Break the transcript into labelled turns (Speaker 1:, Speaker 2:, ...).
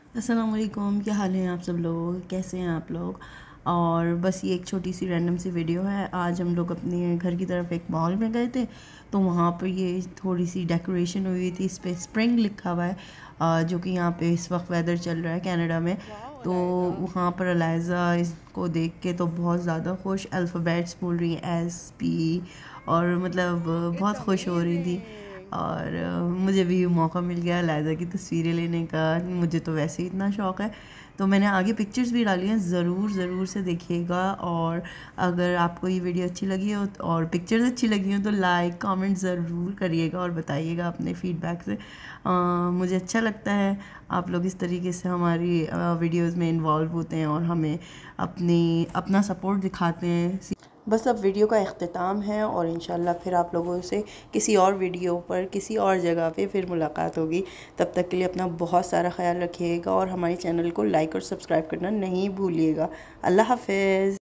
Speaker 1: अस्सलाम वालेकुम, क्या हाल है आप सब लोग, कैसे हैं आप लोग। और बस ये एक छोटी सी रैंडम सी वीडियो है। आज हम लोग अपने घर की तरफ एक मॉल में गए थे, तो वहाँ पर ये थोड़ी सी डेकोरेशन हुई थी, इस पर स्प्रिंग लिखा हुआ है, जो कि यहाँ पे इस वक्त वेदर चल रहा है कनाडा में। तो वहाँ पर अलाइज़ा इसको देख के तो बहुत ज़्यादा खुश, अल्फ़ाबेट्स बोल रही हैं SP, और मतलब बहुत खुश हो रही थी। और मुझे भी मौका मिल गया लायज़ा की तस्वीरें लेने का। मुझे तो वैसे ही इतना शौक़ है, तो मैंने आगे पिक्चर्स भी डाली हैं, ज़रूर से देखिएगा। और अगर आपको ये वीडियो अच्छी लगी हो और पिक्चर्स अच्छी लगी हो तो लाइक कमेंट ज़रूर करिएगा और बताइएगा अपने फ़ीडबैक से। मुझे अच्छा लगता है आप लोग इस तरीके से हमारी वीडियोस में इन्वॉल्व होते हैं और हमें अपना सपोर्ट दिखाते हैं। बस अब वीडियो का इख्तिताम है और इंशाल्लाह फिर आप लोगों से किसी और वीडियो पर किसी और जगह पे फिर मुलाकात होगी। तब तक के लिए अपना बहुत सारा ख्याल रखिएगा और हमारे चैनल को लाइक और सब्सक्राइब करना नहीं भूलिएगा। अल्लाह हाफ़िज़।